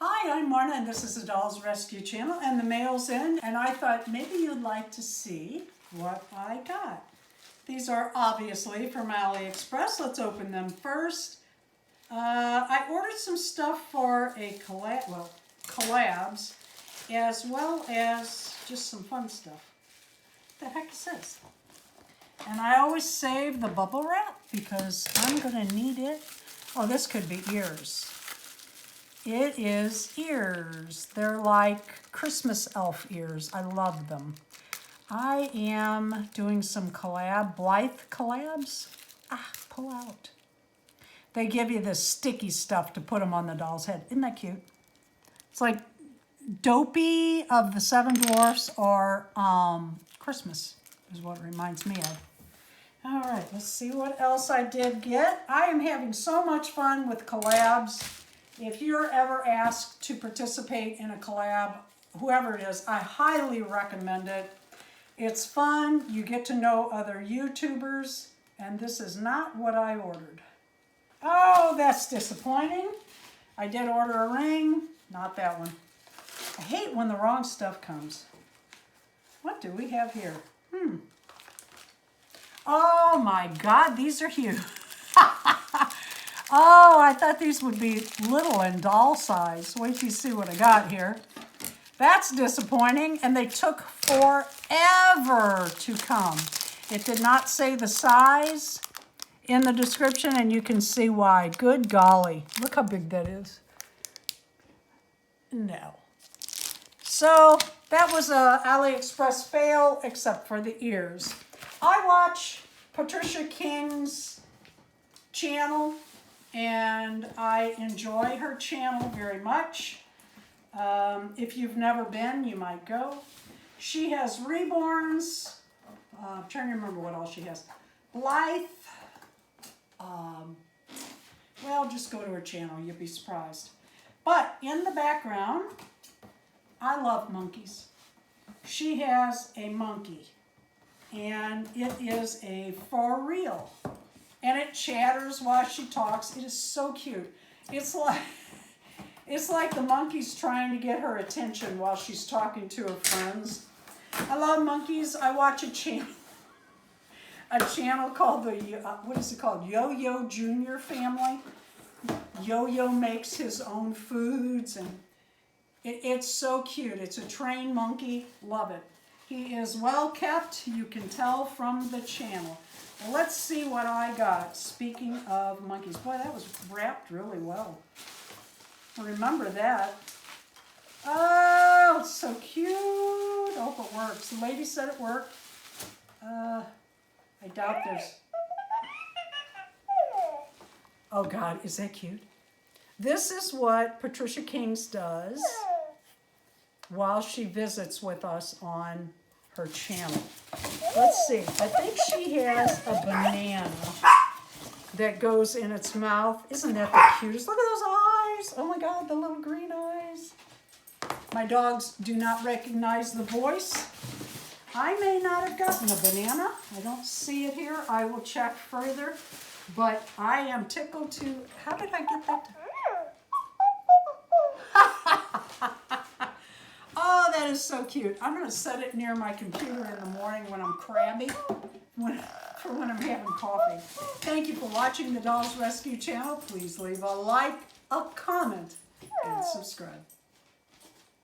Hi, I'm Marna and this is the Dolls Rescue Channel and the mail's in, and I thought maybe you'd like to see what I got. These are obviously from Aliexpress. Let's open them first. I ordered some stuff for a collabs, as well as just some fun stuff. What the heck is this? And I always save the bubble wrap because I'm gonna need it. Oh, this could be ears. It is ears. They're like Christmas elf ears. I love them. I am doing some Blythe collabs. Pull out. They give you this sticky stuff to put them on the doll's head. Isn't that cute? It's like Dopey of the Seven Dwarfs or Christmas is what it reminds me of. All right, let's see what else I did get. I am having so much fun with collabs. If you're ever asked to participate in a collab, whoever it is, I highly recommend it. It's fun, you get to know other YouTubers, and this is not what I ordered. Oh, that's disappointing. I did order a ring, not that one. I hate when the wrong stuff comes. What do we have here? Oh my God, these are huge. Oh, I thought these would be little and doll size. Wait till you see what I got here. That's disappointing, and they took forever to come. It did not say the size in the description, and you can see why. Good golly. Look how big that is. No. So that was a AliExpress fail, except for the ears. I watch Patricia King's channel, and I enjoy her channel very much. If you've never been, you might go. She has reborns. I'm trying to remember what all she has. Blythe. Well, just go to her channel. You'll be surprised. But in the background, I love monkeys. She has a monkey, and it is a FurReal. And it chatters while she talks. It is so cute. It's like the monkey's trying to get her attention while she's talking to her friends. I love monkeys. I watch a channel called the, what is it called? Yo-Yo Junior Family. Yo-Yo makes his own foods, and it's so cute. It's a trained monkey. Love it. He is well kept. You can tell from the channel. Well, let's see what I got. Speaking of monkeys. Boy, that was wrapped really well. Remember that. Oh, it's so cute. I hope it works. The lady said it worked. I doubt there's... Oh God, is that cute? This is what Patricia King's does while she visits with us on her channel. Let's see. I think she has a banana that goes in its mouth. Isn't that the cutest? Look at those eyes. Oh my God, the little green eyes. My dogs do not recognize the voice. I may not have gotten a banana. I don't see it here. I will check further. But I am tickled to... How did I get that to... Oh, that is so cute. I'm going to set it near my computer in the morning when I'm crabby, when I'm having coffee. Thank you for watching the Dolls Rescue Channel. Please leave a like, a comment, and subscribe.